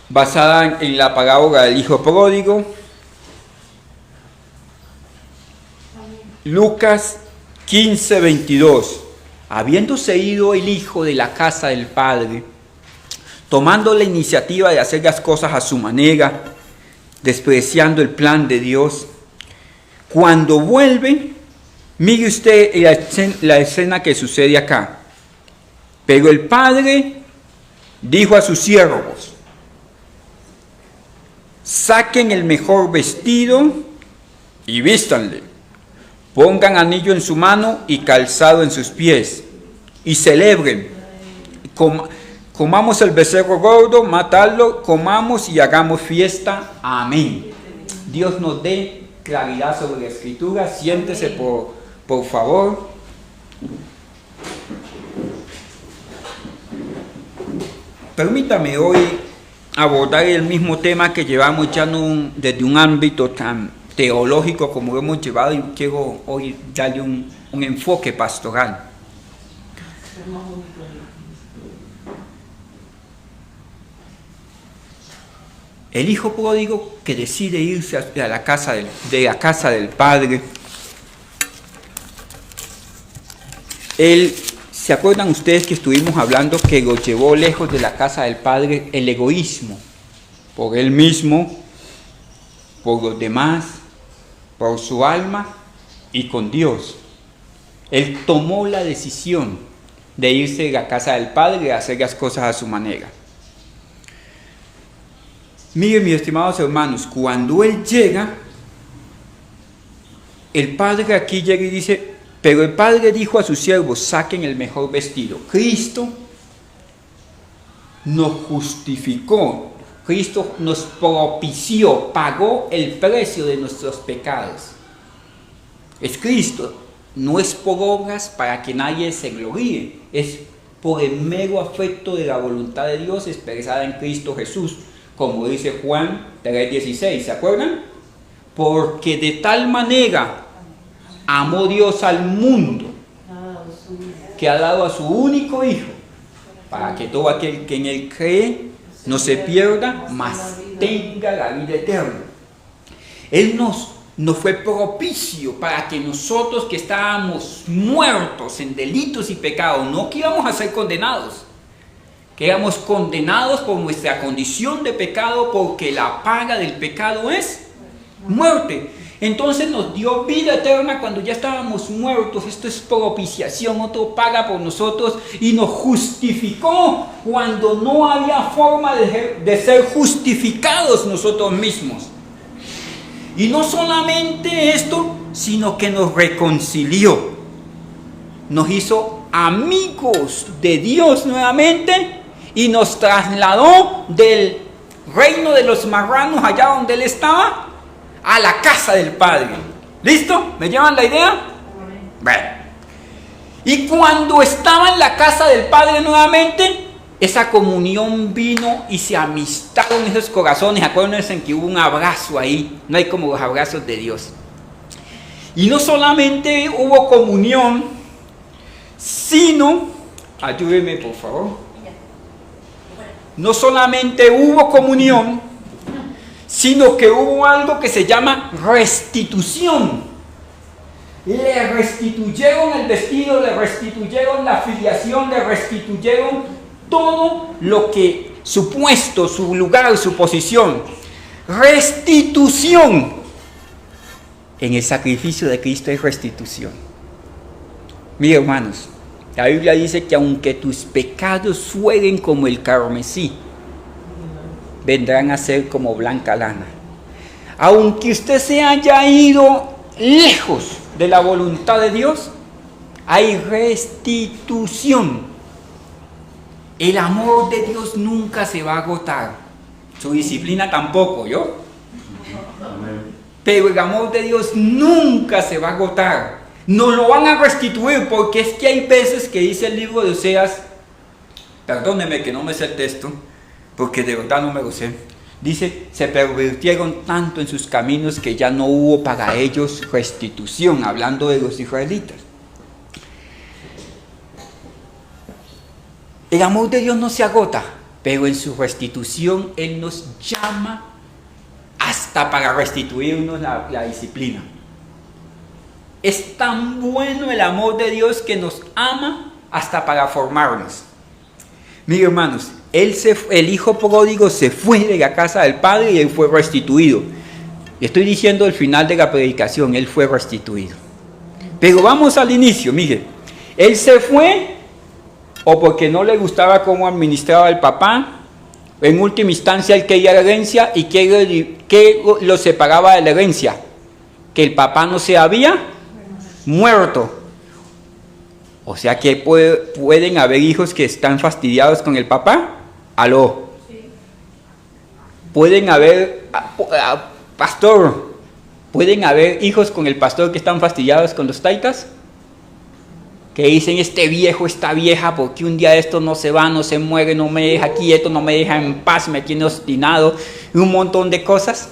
basada en la parábola del hijo pródigo. Lucas 15:22. Habiéndose ido el hijo de la casa del padre, tomando la iniciativa de hacer las cosas a su manera, despreciando el plan de Dios, cuando vuelve, mire usted la escena que sucede acá. Pero el padre dijo a sus siervos: saquen el mejor vestido y vístanle, pongan anillo en su mano y calzado en sus pies, y celebren. Comamos el becerro gordo, matadlo, comamos y hagamos fiesta. Amén. Dios nos dé claridad sobre la escritura. Siéntese por favor. Permítame hoy abordar el mismo tema que llevamos ya desde un ámbito tan teológico como lo hemos llevado, y quiero hoy darle un enfoque pastoral. El hijo pródigo que decide irse a la casa del padre, ¿se acuerdan ustedes que estuvimos hablando que lo llevó lejos de la casa del padre el egoísmo? Por él mismo, por los demás, por su alma y con Dios. Él tomó la decisión de irse a la casa del padre y hacer las cosas a su manera. Miren, mis estimados hermanos, cuando él llega, el padre aquí llega y dice: pero el padre dijo a sus siervos: saquen el mejor vestido. Cristo nos justificó, Cristo nos propició, pagó el precio de nuestros pecados. Es Cristo, no es por obras para que nadie se gloríe, es por el mero afecto de la voluntad de Dios expresada en Cristo Jesús, como dice Juan 3:16, ¿se acuerdan? Porque de tal manera amó Dios al mundo, que ha dado a su único Hijo, para que todo aquel que en él cree no se pierda, mas tenga la vida eterna. Él nos fue propicio para que nosotros, que estábamos muertos en delitos y pecados, no que íbamos a ser condenados, que éramos condenados por nuestra condición de pecado, porque la paga del pecado es muerte. Entonces nos dio vida eterna cuando ya estábamos muertos. Esto es propiciación, otro paga por nosotros, y nos justificó cuando no había forma de ser justificados nosotros mismos. Y no solamente esto, sino que nos reconcilió, nos hizo amigos de Dios nuevamente y nos trasladó del reino de los marranos, allá donde él estaba, a la casa del Padre. ¿Listo? ¿Me llevan la idea? Bueno. Y cuando estaba en la casa del Padre nuevamente, esa comunión vino y se amistaron esos corazones. Acuérdense en que hubo un abrazo ahí. No hay como los abrazos de Dios. Y no solamente hubo comunión, sino, ayúdeme por favor, no solamente hubo comunión, sino que hubo algo que se llama restitución. Le restituyeron el vestido, le restituyeron la filiación, le restituyeron todo lo que, su puesto, su lugar, su posición. Restitución. En el sacrificio de Cristo hay restitución. Mira, hermanos, la Biblia dice que aunque tus pecados fueren como el carmesí, vendrán a ser como blanca lana. Aunque usted se haya ido lejos de la voluntad de Dios, hay restitución. El amor de Dios nunca se va a agotar. Su disciplina tampoco, ¿yo? Pero el amor de Dios nunca se va a agotar. Nos lo van a restituir, porque es que hay veces que dice el libro de Oseas, perdóneme que no me sé el texto, porque de verdad no me lo sé. Dice: se pervirtieron tanto en sus caminos que ya no hubo para ellos restitución, hablando de los israelitas. El amor de Dios no se agota, pero en su restitución Él nos llama hasta para restituirnos la disciplina. Es tan bueno el amor de Dios que nos ama hasta para formarnos. Miren, hermanos, el hijo pródigo se fue de la casa del padre y él fue restituido. Estoy diciendo el final de la predicación, él fue restituido. Pero vamos al inicio, mire, él se fue o porque no le gustaba cómo administraba el papá. En última instancia él quería la herencia. ¿Y qué lo separaba de la herencia? Que el papá no se había muerto. O sea que pueden haber hijos que están fastidiados con el papá. ¿Aló? Pueden haber, pastor, pueden haber hijos con el pastor que están fastidiados con los taitas. Que dicen, este viejo, esta vieja, porque un día esto no se va, no se muere, no me deja quieto, no me deja en paz, me tiene obstinado, y un montón de cosas.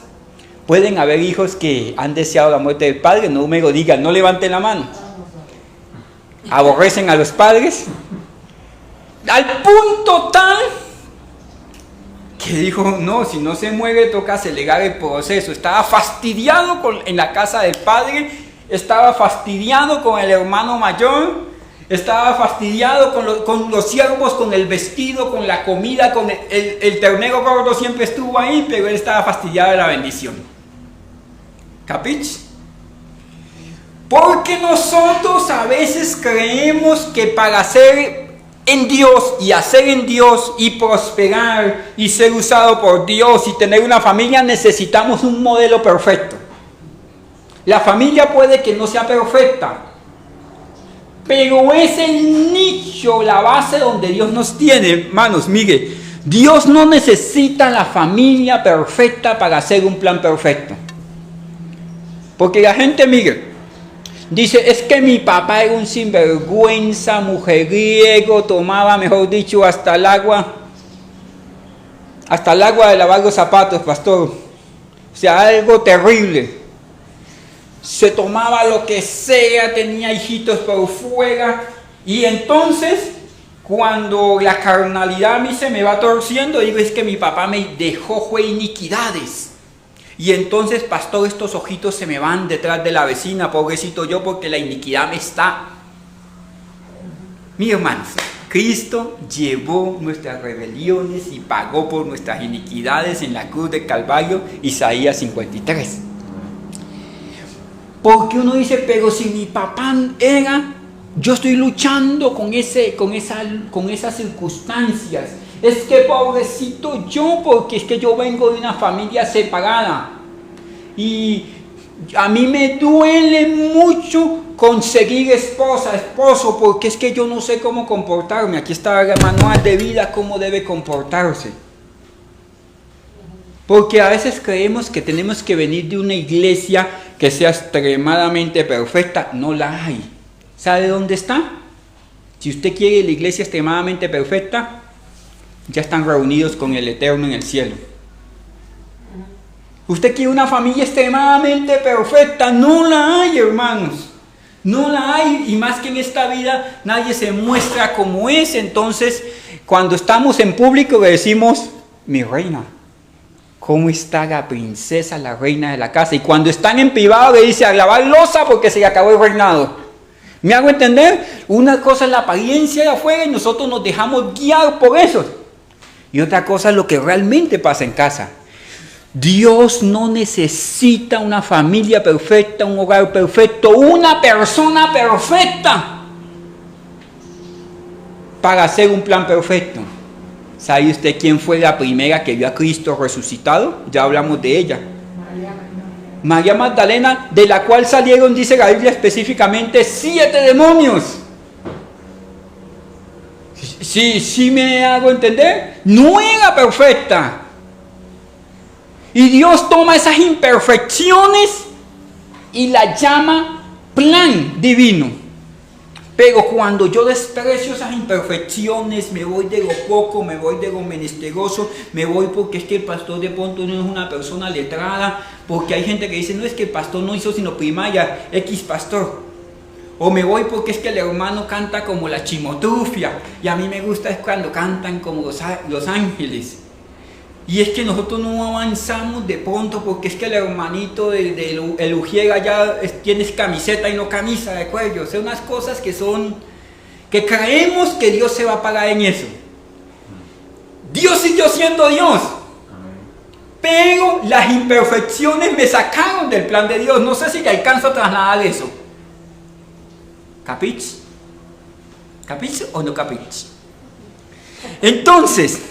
Pueden haber hijos que han deseado la muerte del padre, no me lo digan, no levanten la mano. Aborrecen a los padres, al punto tal que dijo, no, si no se muere toca acelerar el proceso. Estaba fastidiado en la casa del padre, estaba fastidiado con el hermano mayor, estaba fastidiado con los siervos, con el vestido, con la comida, con el ternero gordo siempre estuvo ahí, pero él estaba fastidiado de la bendición. ¿Capich? Porque nosotros a veces creemos que para ser en Dios y hacer en Dios y prosperar y ser usado por Dios y tener una familia necesitamos un modelo perfecto. La familia puede que no sea perfecta, pero es el nicho, la base donde Dios nos tiene. Hermanos, mire, Dios no necesita la familia perfecta para hacer un plan perfecto. Porque la gente, mire, dice, es que mi papá era un sinvergüenza, mujeriego, tomaba, mejor dicho, hasta el agua de lavar los zapatos, pastor. O sea, algo terrible. Se tomaba lo que sea, tenía hijitos por fuera. Y entonces, cuando la carnalidad a mí se me va torciendo, digo, es que mi papá me dejó fue iniquidades. Y entonces, pastor, estos ojitos se me van detrás de la vecina, pobrecito yo, porque la iniquidad me está. Mis hermanos, Cristo llevó nuestras rebeliones y pagó por nuestras iniquidades en la cruz del Calvario, Isaías 53. Porque uno dice, pero si mi papá era, yo estoy luchando con esas circunstancias. Es que pobrecito yo, porque es que yo vengo de una familia separada. Y a mí me duele mucho conseguir esposo, porque es que yo no sé cómo comportarme. Aquí está el manual de vida, cómo debe comportarse. Porque a veces creemos que tenemos que venir de una iglesia que sea extremadamente perfecta. No la hay. ¿Sabe dónde está? Si usted quiere la iglesia extremadamente perfecta, ya están reunidos con el Eterno en el cielo. Usted quiere una familia extremadamente perfecta, no la hay, hermanos. No la hay, y más que en esta vida nadie se muestra como es. Entonces, cuando estamos en público le decimos, mi reina, ¿cómo está la princesa, la reina de la casa? Y cuando están en privado le dice, a lavar loza porque se le acabó el reinado. ¿Me hago entender? Una cosa es la apariencia de afuera y nosotros nos dejamos guiar por eso. Y otra cosa es lo que realmente pasa en casa. Dios no necesita una familia perfecta, un hogar perfecto, una persona perfecta para hacer un plan perfecto. ¿Sabe usted quién fue la primera que vio a Cristo resucitado? Ya hablamos de ella. María Magdalena, de la cual salieron, dice la Biblia específicamente, 7 demonios. Sí me hago entender. No era perfecta. Y Dios toma esas imperfecciones y la llama plan divino. Pero cuando yo desprecio esas imperfecciones, me voy de lo poco, me voy de lo menesteroso, me voy porque es que el pastor de pronto no es una persona letrada, porque hay gente que dice, no es que el pastor no hizo sino primaria, X pastor. O me voy porque es que el hermano canta como la chimotrufia. Y a mí me gusta es cuando cantan como los ángeles. Y es que nosotros no avanzamos de pronto porque es que el hermanito el Ujiega ya tienes camiseta y no camisa de cuello. O sea, unas cosas que creemos que Dios se va a pagar en eso. Dios siguió siendo Dios. Pero las imperfecciones me sacaron del plan de Dios. No sé si alcanzo a trasladar eso. ¿Capich? ¿Capich o no capich? Entonces,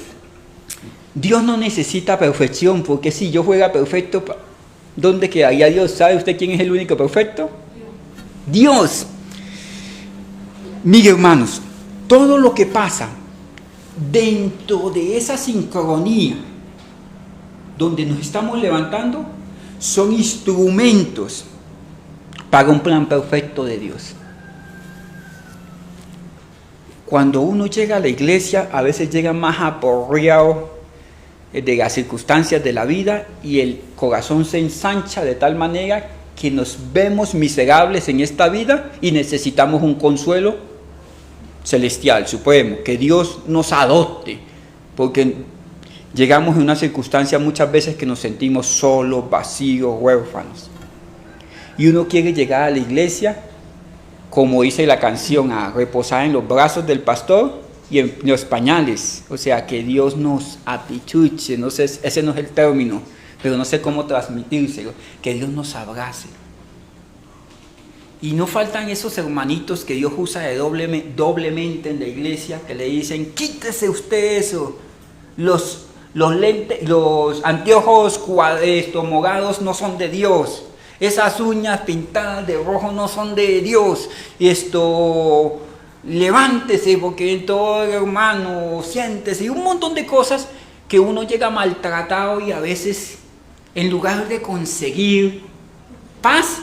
Dios no necesita perfección, porque si yo fuera perfecto, ¿dónde quedaría Dios? ¿Sabe usted quién es el único perfecto? Dios. Mire, hermanos, todo lo que pasa dentro de esa sincronía donde nos estamos levantando son instrumentos para un plan perfecto de Dios. Cuando uno llega a la iglesia, a veces llega más aporreado de las circunstancias de la vida y el corazón se ensancha de tal manera que nos vemos miserables en esta vida y necesitamos un consuelo celestial, supremo, que Dios nos adopte, porque llegamos en una circunstancia muchas veces que nos sentimos solos, vacíos, huérfanos. Y uno quiere llegar a la iglesia, como dice la canción, a reposar en los brazos del pastor y en los pañales. O sea, que Dios nos apichuche, no sé, ese no es el término, pero no sé cómo transmitírselo, que Dios nos abrace. Y no faltan esos hermanitos que Dios usa doblemente en la iglesia, que le dicen, quítese usted eso, los anteojos morados no son de Dios. Esas uñas pintadas de rojo no son de Dios. Levántese porque todo hermano, siéntese. Y un montón de cosas que uno llega maltratado y a veces en lugar de conseguir paz,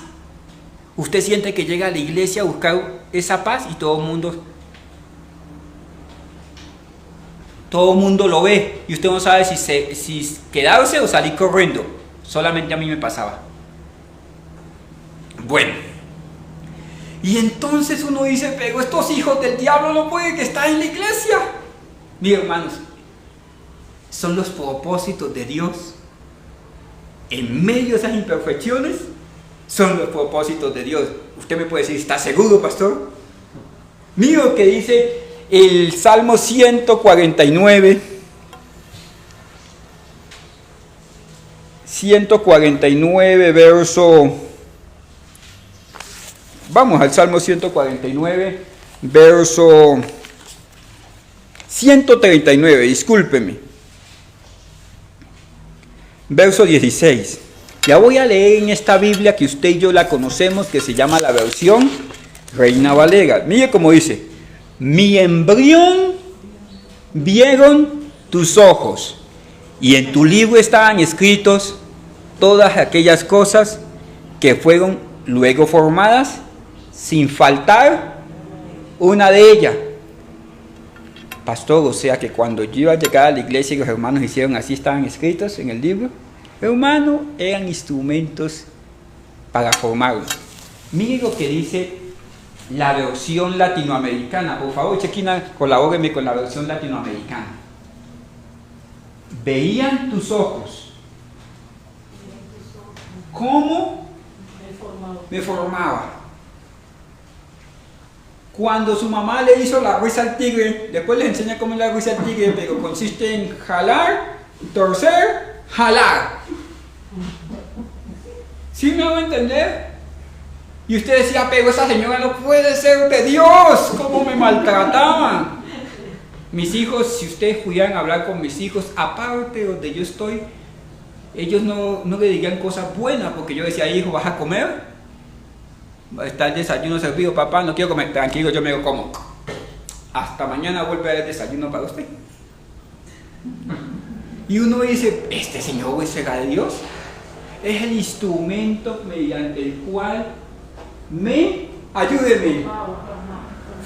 usted siente que llega a la iglesia a buscar esa paz y todo el mundo lo ve. Y usted no sabe si quedarse o salir corriendo. Solamente a mí me pasaba. Bueno, y entonces uno dice, pero estos hijos del diablo no pueden estar en la iglesia. Mis hermanos, son los propósitos de Dios. En medio de esas imperfecciones, son los propósitos de Dios. Usted me puede decir, ¿está seguro, pastor? Mira lo que dice el Salmo 149. 149, verso... Vamos al Salmo 149, verso 139, discúlpeme. Verso 16. Ya voy a leer en esta Biblia que usted y yo la conocemos, que se llama la versión Reina Valera. Mire cómo dice: mi embrión vieron tus ojos, y en tu libro estaban escritos todas aquellas cosas que fueron luego formadas, sin faltar una de ellas. Pastor, o sea que cuando yo iba a llegar a la iglesia y los hermanos hicieron así, estaban escritos en el libro. Hermanos, eran instrumentos para formarlos. Mire lo que dice la versión latinoamericana. Por favor, Chequina, colabóreme con la versión latinoamericana. Veían tus ojos cómo me formaba. Cuando su mamá le hizo la risa al tigre, después les enseña cómo es la risa al tigre, pero consiste en jalar, torcer, jalar. ¿Sí me van a entender? Y usted decía, pero esa señora no puede ser de Dios, ¿cómo me maltrataban? Mis hijos, si ustedes pudieran hablar con mis hijos, aparte de donde yo estoy, ellos no le dirían cosas buenas, porque yo decía, hijo, ¿vas a comer? Está el desayuno servido, papá, no quiero comer, tranquilo, yo me lo como. Hasta mañana vuelve a haber desayuno para usted. Y uno dice, ¿este señor será de Dios? Es el instrumento mediante el cual ayúdeme,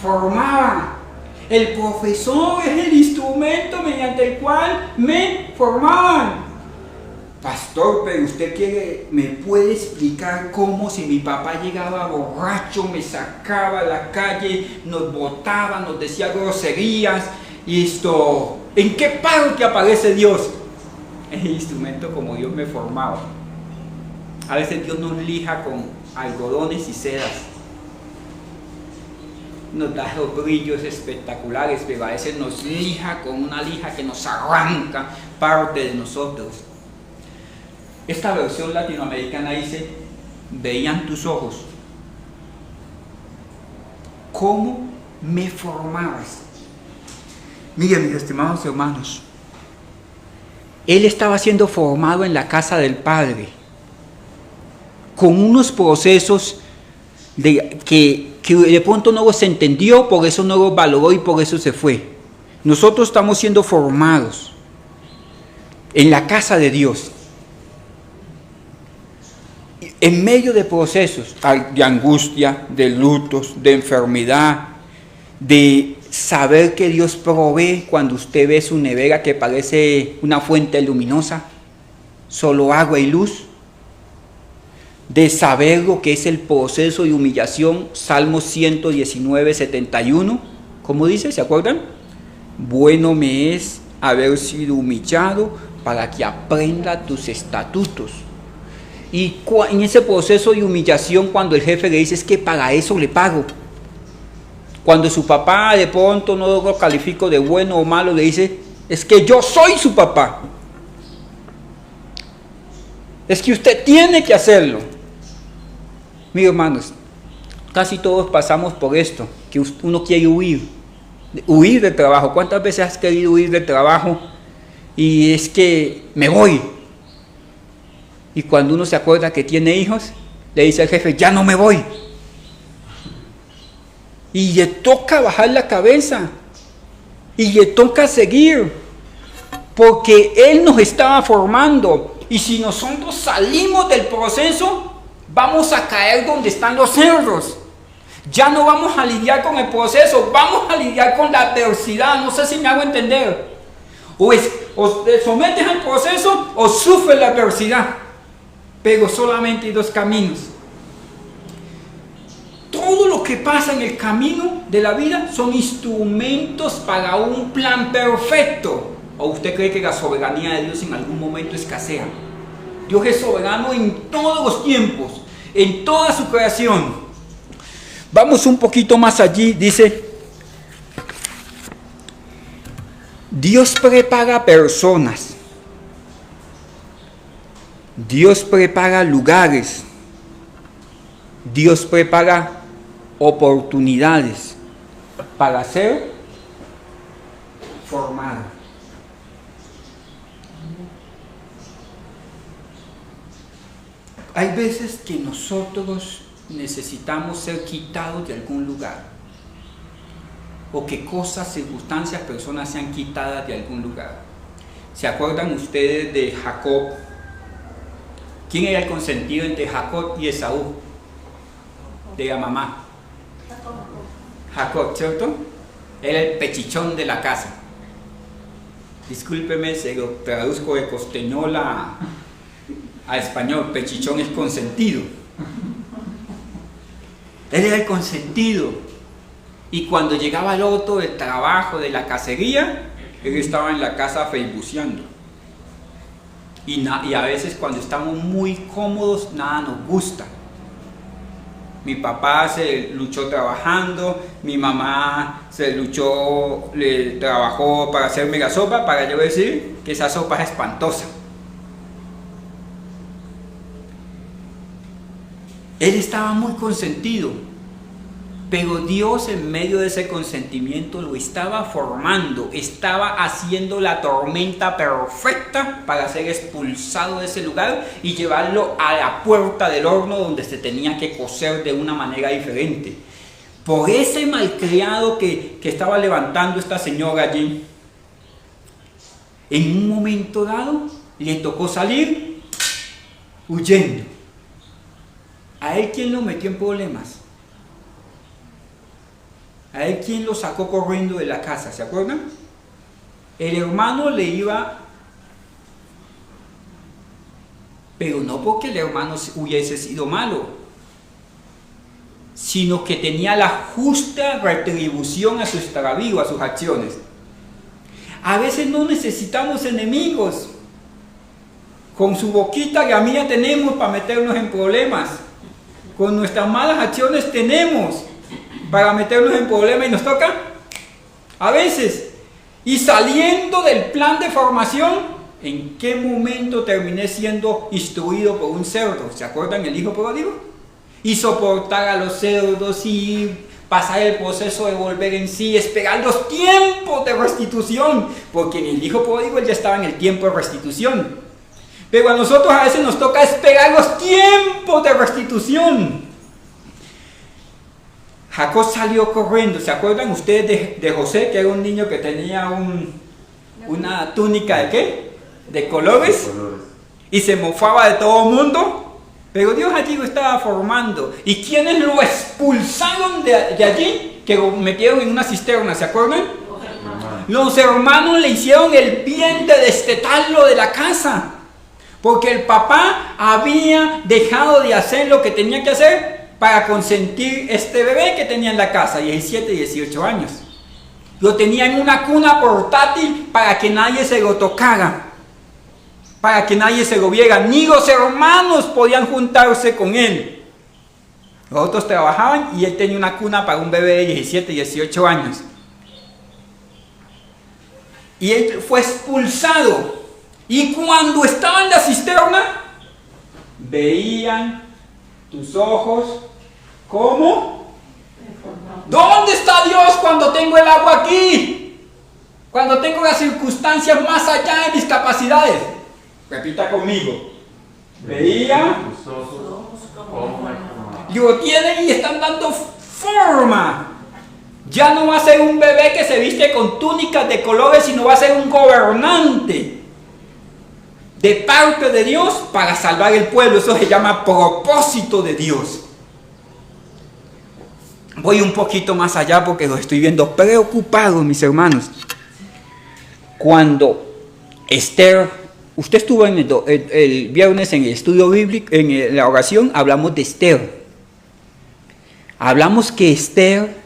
formaba. El profesor es el instrumento mediante el cual me formaban. pastor, pero usted me puede explicar cómo si mi papá llegaba borracho, me sacaba a la calle, nos botaba, nos decía groserías, y esto, ¿en qué parte aparece Dios? El instrumento como Dios me formaba. A veces Dios nos lija con algodones y sedas. Nos da los brillos espectaculares, pero a veces nos lija con una lija que nos arranca parte de nosotros. Esta versión latinoamericana dice, veían tus ojos. ¿Cómo me formabas? Miren, mis estimados hermanos, él estaba siendo formado en la casa del Padre, con unos procesos que de pronto no los entendió, por eso no los valoró y por eso se fue. Nosotros estamos siendo formados en la casa de Dios, en medio de procesos de angustia, de lutos, de enfermedad, de saber que Dios provee cuando usted ve su nevera que parece una fuente luminosa, solo agua y luz, de saber lo que es el proceso de humillación. Salmos 119, 71, ¿cómo dice? ¿Se acuerdan? Bueno me es haber sido humillado para que aprenda tus estatutos. Y en ese proceso de humillación, cuando el jefe le dice, es que para eso le pago. Cuando su papá de pronto no lo califico de bueno o malo, le dice, es que yo soy su papá. Es que usted tiene que hacerlo. Mis hermanos, casi todos pasamos por esto, que uno quiere huir del trabajo. ¿Cuántas veces has querido huir del trabajo? Y es que me voy. Y cuando uno se acuerda que tiene hijos, le dice al jefe, ya no me voy. Y le toca bajar la cabeza. Y le toca seguir. Porque Él nos estaba formando. Y si nosotros salimos del proceso, vamos a caer donde están los cerdos. Ya no vamos a lidiar con el proceso, vamos a lidiar con la adversidad. No sé si me hago entender. O te sometes al proceso o sufres la adversidad. Pero solamente hay dos caminos. Todo lo que pasa en el camino de la vida son instrumentos para un plan perfecto. ¿O usted cree que la soberanía de Dios en algún momento escasea? Dios es soberano en todos los tiempos, en toda su creación. Vamos un poquito más allí, dice, Dios prepara personas. Dios prepara lugares, Dios prepara oportunidades para ser formado. Hay veces que nosotros necesitamos ser quitados de algún lugar, o que cosas, circunstancias, personas sean quitadas de algún lugar. ¿Se acuerdan ustedes de Jacob? ¿Quién era el consentido entre Jacob y Esaú? De la mamá. Jacob, ¿cierto? Era el pechichón de la casa. Discúlpeme, se lo traduzco de costeñola a español. Pechichón es consentido. Él era el consentido. Y cuando llegaba el otro del trabajo, de la cacería, él estaba en la casa feibuceando. Y a veces cuando estamos muy cómodos, nada nos gusta. Mi papá se luchó trabajando, mi mamá trabajó para hacerme la sopa, para yo decir que esa sopa es espantosa. Él estaba muy consentido, pero Dios en medio de ese consentimiento lo estaba formando, estaba haciendo la tormenta perfecta para ser expulsado de ese lugar y llevarlo a la puerta del horno donde se tenía que cocer de una manera diferente. Por ese malcriado que estaba levantando esta señora allí, en un momento dado le tocó salir huyendo. ¿A él quién lo metió en problemas? ¿A él quién lo sacó corriendo de la casa? ¿Se acuerdan? El hermano le iba pero no porque el hermano hubiese sido malo, sino que tenía la justa retribución a su extravío, a sus acciones. A veces no necesitamos enemigos. Con su boquita la mía tenemos para meternos en problemas. Con nuestras malas acciones tenemos para meternos en problemas y nos toca a veces. Y saliendo del plan de formación, ¿en qué momento terminé siendo instruido por un cerdo? ¿Se acuerdan el hijo pródigo? Y soportar a los cerdos y pasar el proceso de volver en sí, esperar los tiempos de restitución, porque en el hijo pródigo él ya estaba en el tiempo de restitución. Pero a nosotros a veces nos toca esperar los tiempos de restitución. Jacob salió corriendo. ¿Se acuerdan ustedes de José, que era un niño que tenía una túnica de qué? De colores. Y se mofaba de todo el mundo. Pero Dios allí lo estaba formando. ¿Y quiénes lo expulsaron de allí? Que lo metieron en una cisterna, ¿se acuerdan? Los hermanos le hicieron el bien de destetarlo de la casa. Porque el papá había dejado de hacer lo que tenía que hacer para consentir este bebé que tenía en la casa, 17, 18 años. Lo tenía en una cuna portátil para que nadie se lo tocara, para que nadie se lo viera, ni los hermanos podían juntarse con él. Los otros trabajaban y él tenía una cuna para un bebé de 17, 18 años. Y él fue expulsado. Y cuando estaba en la cisterna, veían tus ojos, ¿cómo? ¿Dónde está Dios cuando tengo el agua aquí? Cuando tengo las circunstancias más allá de mis capacidades. Repita conmigo. Veían tus ojos, ¿cómo? Lo tienen y están dando forma. Ya no va a ser un bebé que se viste con túnicas de colores, sino va a ser un gobernante de parte de Dios para salvar el pueblo. Eso se llama propósito de Dios. Voy un poquito más allá porque los estoy viendo preocupados, mis hermanos. Cuando Esther, usted estuvo en el viernes en el estudio bíblico, en la oración, hablamos de Esther. Hablamos que Esther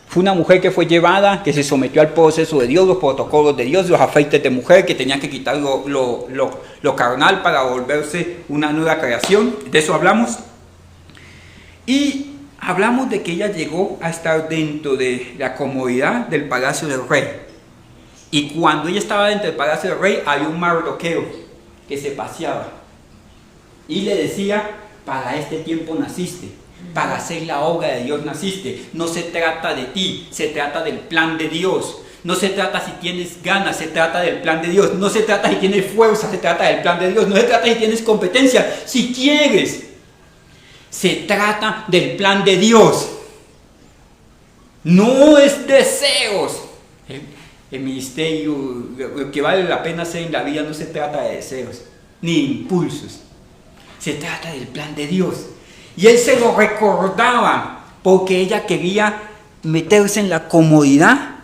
fue una mujer que fue llevada, que se sometió al proceso de Dios, los protocolos de Dios, los afeites de mujer, que tenía que quitar lo carnal para volverse una nueva creación. De eso hablamos. Y hablamos de que ella llegó a estar dentro de la comodidad del palacio del rey. Y cuando ella estaba dentro del palacio del rey, había un Mardoqueo que se paseaba. Y le decía, para este tiempo naciste. Para hacer la obra de Dios naciste. No se trata de ti, se trata del plan de Dios. No se trata si tienes ganas, se trata del plan de Dios. No se trata si tienes fuerza, se trata del plan de Dios. No se trata si tienes competencia, si quieres. Se trata del plan de Dios. No es deseos. El ministerio, lo que vale la pena hacer en la vida no se trata de deseos, ni impulsos. Se trata del plan de Dios. Y él se lo recordaba porque ella quería meterse en la comodidad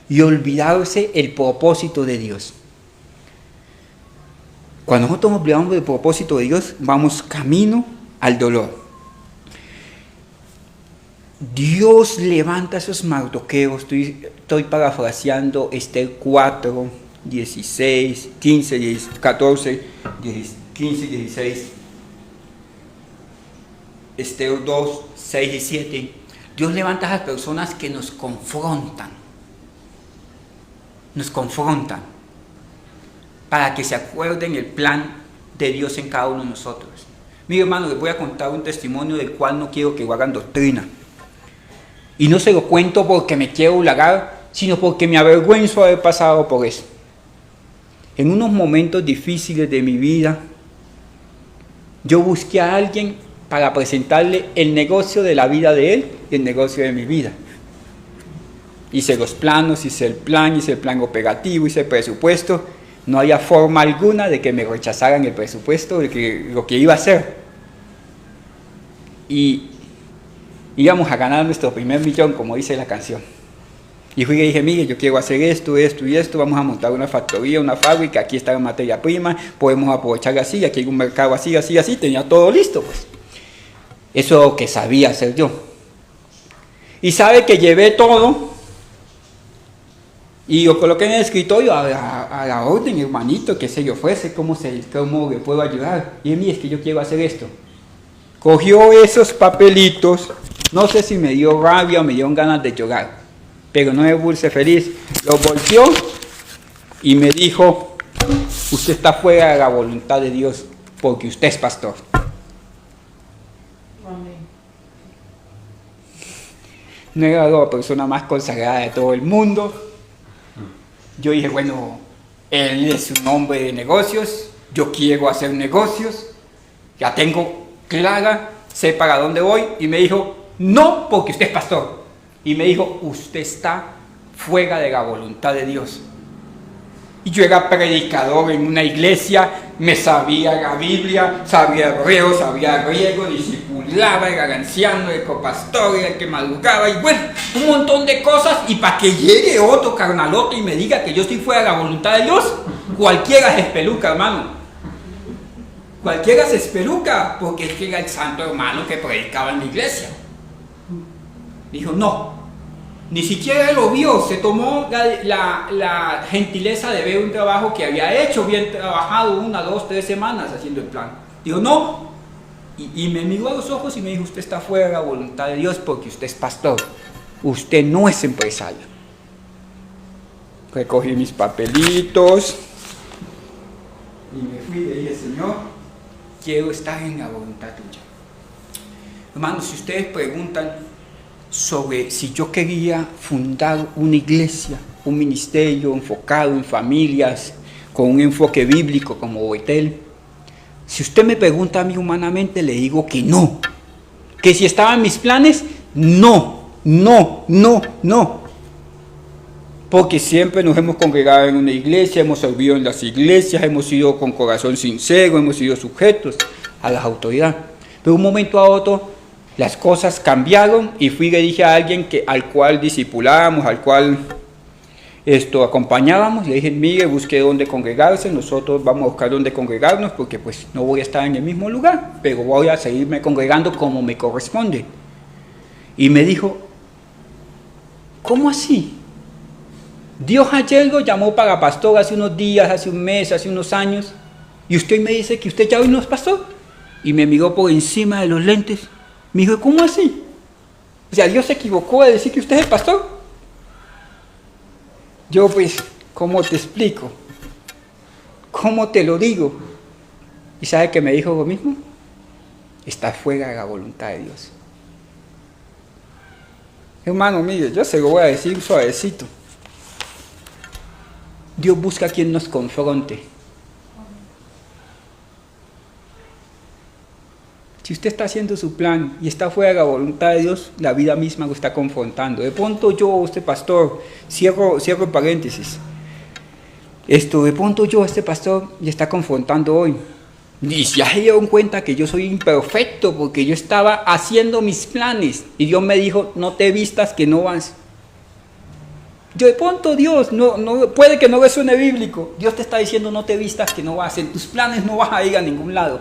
y olvidarse el propósito de Dios. Cuando nosotros nos olvidamos del propósito de Dios, vamos camino al dolor. Dios levanta esos Mardoqueos. Estoy parafraseando Esther 4, 16, 15, 14, 15, 16. Esther 2, 6 y 7. Dios levanta a las personas que nos confrontan. Nos confrontan. Para que se acuerden el plan de Dios en cada uno de nosotros. Mire, hermano, les voy a contar un testimonio del cual no quiero que lo hagan doctrina. Y no se lo cuento porque me quiero halagar, sino porque me avergüenzo de haber pasado por eso. En unos momentos difíciles de mi vida, yo busqué a alguien para presentarle el negocio de la vida de él y el negocio de mi vida. Hice los planos, hice el plan operativo, hice el presupuesto. No había forma alguna de que me rechazaran el presupuesto de lo que iba a hacer. Y íbamos a ganar nuestro primer millón, como dice la canción. Y fui y dije, mire, yo quiero hacer esto, esto y esto, vamos a montar una factoría, una fábrica, aquí está la materia prima, podemos aprovechar así, aquí hay un mercado así, así, así, tenía todo listo, pues. Eso es lo que sabía hacer yo. Y sabe que llevé todo y lo coloqué en el escritorio a la orden, hermanito, que se le ofrece, cómo le puedo ayudar. Y mire, es que yo quiero hacer esto. Cogió esos papelitos, no sé si me dio rabia o me dio ganas de llorar, pero no me puse feliz. Lo volteó y me dijo, usted está fuera de la voluntad de Dios porque usted es pastor. Amén. No era la persona más consagrada de todo el mundo. Yo dije, bueno, él es un hombre de negocios, yo quiero hacer negocios, ya tengo clara, sé para dónde voy. Y me dijo, no, porque usted es pastor. Y me dijo, usted está fuera de la voluntad de Dios. Y yo era predicador en una iglesia, me sabía la Biblia, sabía hebreo, sabía griego, discipulaba, era el anciano, el copastor, era el que madrugaba, y bueno, un montón de cosas. Y para que llegue otro carnalote y me diga que yo estoy fuera de la voluntad de Dios, cualquiera se espeluca, hermano. Cualquiera se espeluca, porque es que era el santo hermano que predicaba en la iglesia. Dijo, no, ni siquiera lo vio, se tomó la gentileza de ver un trabajo que había hecho, bien trabajado, 1, 2, 3 semanas haciendo el plan. Dijo, no, y me miró a los ojos y me dijo, usted está fuera de la voluntad de Dios porque usted es pastor, usted no es empresario. Recogí mis papelitos y me fui y le dije, Señor, quiero estar en la voluntad tuya. Hermanos, si ustedes preguntan sobre si yo quería fundar una iglesia, un ministerio enfocado en familias, con un enfoque bíblico como Betel, si usted me pregunta a mí humanamente, le digo que no. Que si estaban mis planes, no. Porque siempre nos hemos congregado en una iglesia, hemos servido en las iglesias, hemos sido con corazón sincero, hemos sido sujetos a las autoridades. Pero de un momento a otro, las cosas cambiaron y fui y le dije a alguien al cual discipulábamos, al cual acompañábamos, le dije, mire, busque dónde congregarse, nosotros vamos a buscar dónde congregarnos porque pues no voy a estar en el mismo lugar, pero voy a seguirme congregando como me corresponde. Y me dijo, ¿cómo así? Dios ayer lo llamó para pastor hace unos días, hace un mes, hace unos años, y usted me dice que usted ya hoy no es pastor. Y me miró por encima de los lentes. Me dijo, ¿cómo así? O sea, Dios se equivocó de decir que usted es el pastor. Yo pues, ¿cómo te explico? ¿Cómo te lo digo? ¿Y sabe que me dijo lo mismo? Está fuera de la voluntad de Dios. Hermano, mire, yo se lo voy a decir suavecito. Dios busca a quien nos confronte. Si usted está haciendo su plan y está fuera de la voluntad de Dios, la vida misma lo está confrontando. De pronto yo, este pastor, cierro paréntesis. De pronto yo, este pastor, me está confrontando hoy. Y ya se dieron cuenta que yo soy imperfecto porque yo estaba haciendo mis planes. Y Dios me dijo, no te vistas que no vas. Yo de pronto Dios, no puede que no le suene bíblico. Dios te está diciendo, no te vistas que no vas. En tus planes no vas a ir a ningún lado.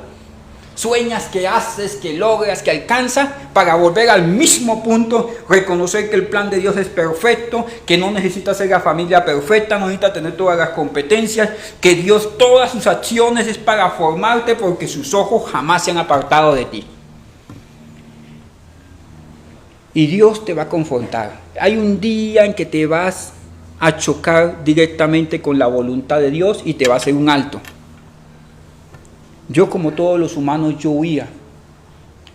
Sueñas que haces, que logras, que alcanzas para volver al mismo punto, reconocer que el plan de Dios es perfecto, que no necesitas ser la familia perfecta, no necesitas tener todas las competencias, que Dios todas sus acciones es para formarte porque sus ojos jamás se han apartado de ti. Y Dios te va a confrontar. Hay un día en que te vas a chocar directamente con la voluntad de Dios y te va a hacer un alto. Yo, como todos los humanos, yo huía.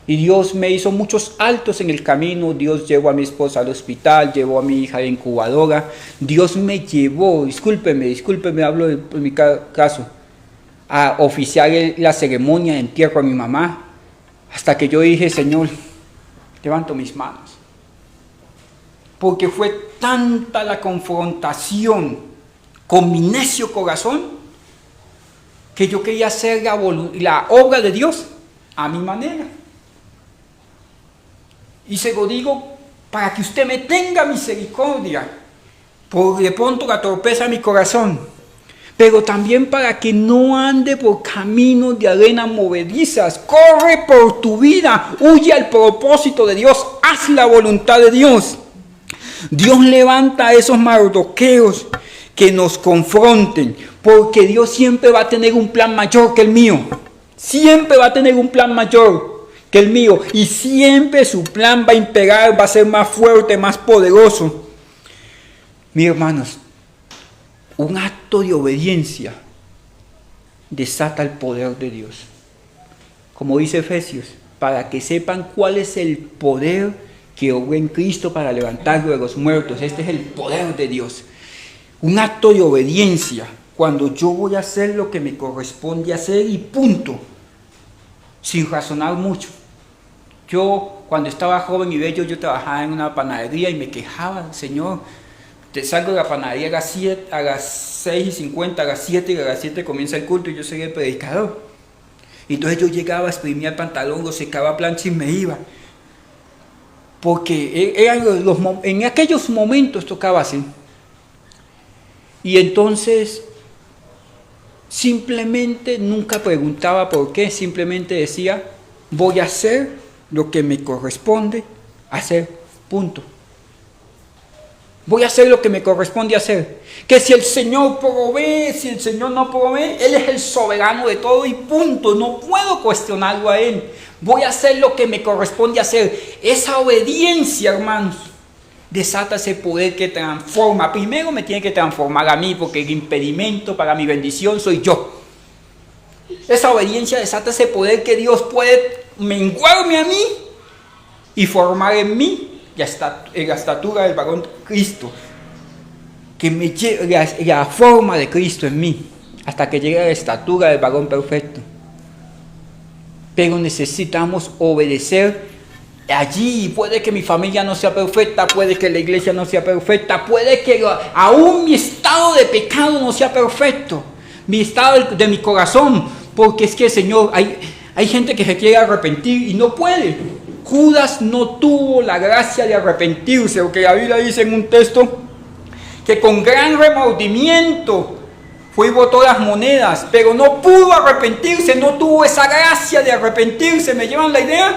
Y Dios me hizo muchos altos en el camino. Dios llevó a mi esposa al hospital, llevó a mi hija de incubadora. Dios me llevó, discúlpeme, hablo de mi caso, a oficiar la ceremonia de entierro a mi mamá. Hasta que yo dije, Señor, levanto mis manos. Porque fue tanta la confrontación con mi necio corazón que yo quería hacer la obra de Dios a mi manera. Y se lo digo para que usted me tenga misericordia. por de pronto la torpeza de mi corazón, pero también para que no ande por caminos de arena movedizas. Corre por tu vida, huye al propósito de Dios, haz la voluntad de Dios. Dios levanta a esos mardoqueos que nos confronten, porque Dios siempre va a tener un plan mayor que el mío. Siempre va a tener un plan mayor que el mío, y siempre su plan va a imperar, va a ser más fuerte, más poderoso. Mis hermanos, un acto de obediencia desata el poder de Dios. Como dice Efesios, para que sepan cuál es el poder que obró en Cristo para levantarlo de los muertos. Este es el poder de Dios. Un acto de obediencia, cuando yo voy a hacer lo que me corresponde hacer y punto, sin razonar mucho. Yo, cuando estaba joven y bello, yo trabajaba en una panadería y me quejaba, Señor, te salgo de la panadería a las 6:50, a las 7, y a las 7 comienza el culto y yo soy el predicador. Y entonces yo llegaba, exprimía el pantalón, lo secaba a plancha y me iba. Porque en aquellos momentos tocaba así. Y entonces simplemente nunca preguntaba por qué, simplemente decía, voy a hacer lo que me corresponde hacer, punto. Voy a hacer lo que me corresponde hacer. Que si el Señor provee, si el Señor no provee, Él es el soberano de todo y punto. No puedo cuestionarlo a Él. Voy a hacer lo que me corresponde hacer. Esa obediencia, hermanos, desata ese poder que transforma. Primero me tiene que transformar a mí, porque el impedimento para mi bendición soy yo. Esa obediencia desata ese poder que Dios puede menguarme a mí y formar en mí la estatura del varón Cristo, que me lleve la forma de Cristo en mí, hasta que llegue a la estatura del varón perfecto. Pero necesitamos obedecer allí. Puede que mi familia no sea perfecta, puede que la iglesia no sea perfecta, puede que aún mi estado de pecado no sea perfecto, mi estado de mi corazón, porque es que, Señor, hay gente que se quiere arrepentir y no puede. Judas no tuvo la gracia de arrepentirse, porque la Biblia dice en un texto que con gran remordimiento fue y botó las monedas, pero no pudo arrepentirse, no tuvo esa gracia de arrepentirse. ¿Me llevan la idea?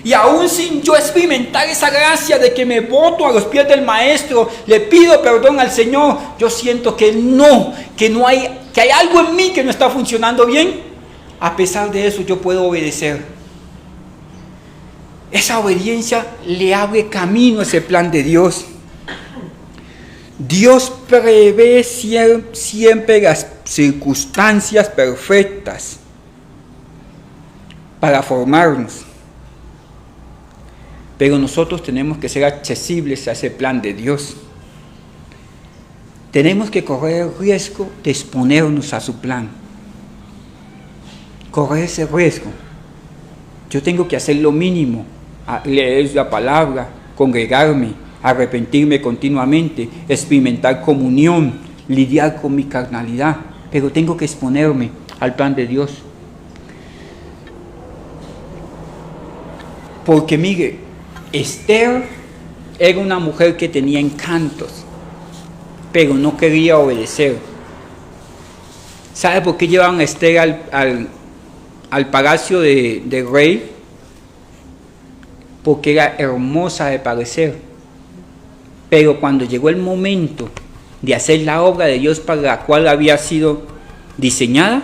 Y aún sin yo experimentar esa gracia de que me boto a los pies del Maestro, le pido perdón al Señor, yo siento que hay algo en mí que no está funcionando bien. A pesar de eso, yo puedo obedecer. Esa obediencia le abre camino a ese plan de Dios. Dios prevé siempre las circunstancias perfectas para formarnos. Pero nosotros tenemos que ser accesibles a ese plan de Dios. Tenemos que correr el riesgo de exponernos a su plan. Correr ese riesgo. Yo tengo que hacer lo mínimo. Leer la palabra, congregarme, arrepentirme continuamente, experimentar comunión, lidiar con mi carnalidad, pero tengo que exponerme al plan de Dios. Porque mire, Esther era una mujer que tenía encantos, pero no quería obedecer. ¿Sabe por qué llevaban a Esther al palacio del rey? Porque era hermosa de parecer. Pero cuando llegó el momento de hacer la obra de Dios para la cual había sido diseñada,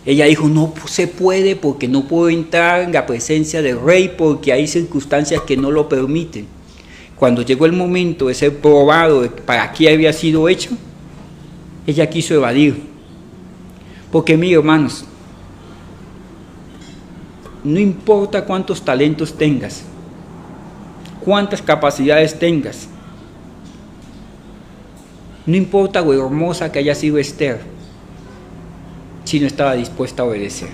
ella dijo, no se puede, porque no puedo entrar en la presencia del rey, porque hay circunstancias que no lo permiten. Cuando llegó el momento de ser probado de para qué había sido hecho, ella quiso evadir. Porque mire, hermanos, no importa cuántos talentos tengas, cuántas capacidades tengas, no importa lo hermosa que haya sido Esther, si no estaba dispuesta a obedecer.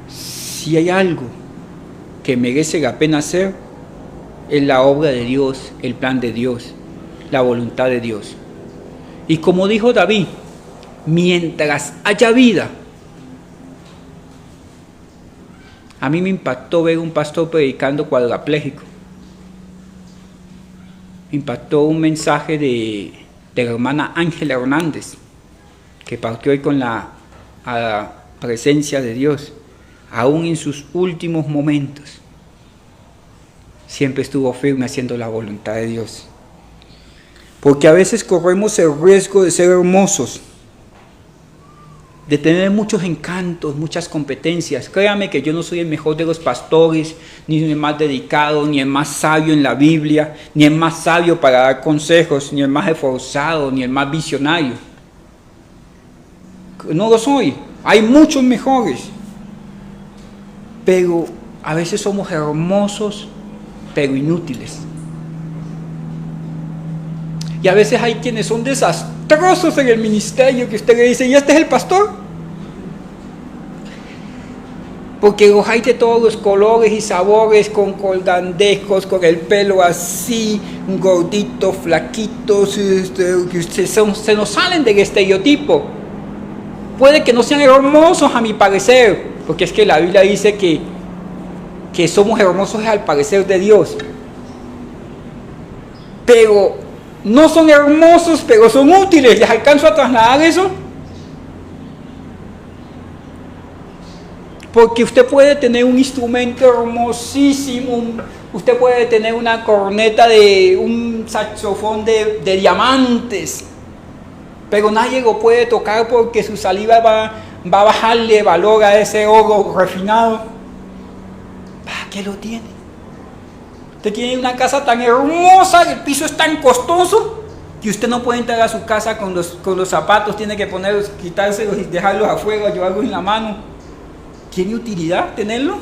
Si hay algo que merece la pena hacer, es la obra de Dios, el plan de Dios, la voluntad de Dios. Y como dijo David, mientras haya vida. A mí me impactó ver un pastor predicando cuadrapléjico. impactó un mensaje de la hermana Ángela Hernández, que partió hoy con a la presencia de Dios, aún en sus últimos momentos. Siempre estuvo firme haciendo la voluntad de Dios. Porque a veces corremos el riesgo de ser hermosos, de tener muchos encantos, muchas competencias. Créame que yo no soy el mejor de los pastores, ni el más dedicado, ni el más sabio en la Biblia, ni el más sabio para dar consejos, ni el más esforzado, ni el más visionario. No lo soy. Hay muchos mejores. Pero a veces somos hermosos, pero inútiles. Y a veces hay quienes son desastrosos en el ministerio, que usted le dice, ¿y este es el pastor? Porque los hay de todos los colores y sabores, con colgandejos, con el pelo así, gorditos, flaquitos, que se nos salen del estereotipo. Puede que no sean hermosos a mi parecer, porque es que la Biblia dice que somos hermosos al parecer de Dios. Pero no son hermosos, pero son útiles. ¿Les alcanzo a trasladar eso? Porque usted puede tener un instrumento hermosísimo, usted puede tener una corneta de un saxofón de diamantes, pero nadie lo puede tocar porque su saliva va a bajarle valor a ese oro refinado. ¿Para qué lo tiene? Usted tiene una casa tan hermosa, el piso es tan costoso, que usted no puede entrar a su casa con los zapatos, tiene que ponerlos, quitárselos y dejarlos afuera, llevarlos en la mano. ¿Tiene utilidad tenerlo?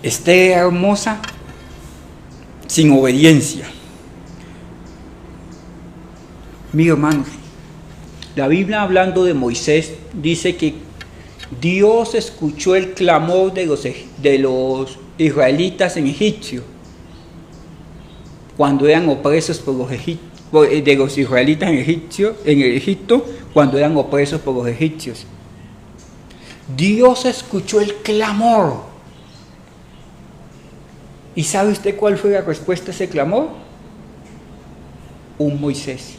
Esté hermosa sin obediencia. Mira, hermanos, la Biblia, hablando de Moisés, dice que Dios escuchó el clamor de los israelitas en Egipcio, cuando eran opresos por de los israelitas en Egipto, cuando eran opresos por los egipcios. Dios escuchó el clamor. ¿Y sabe usted cuál fue la respuesta a ese clamor? Un Moisés.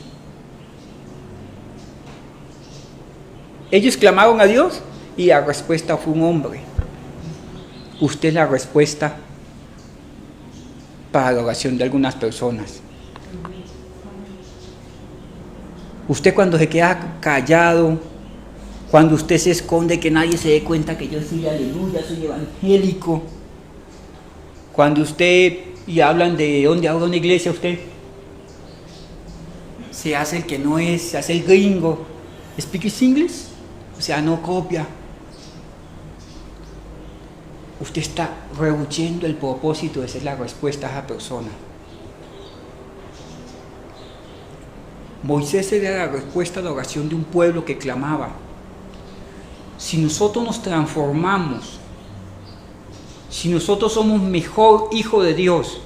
Ellos clamaron a Dios y la respuesta fue un hombre. Usted es la respuesta para la oración de algunas personas. Usted, cuando se queda callado, cuando usted se esconde, que nadie se dé cuenta que yo soy aleluya, soy evangélico, cuando usted, y hablan de dónde habla una iglesia, usted se hace el que no es, se hace el gringo. ¿Speak English? O sea, no copia. Usted está rehuyendo el propósito de ser la respuesta a esa persona. Moisés era la respuesta a la oración de un pueblo que clamaba. Si nosotros nos transformamos, si nosotros somos mejor hijo de Dios,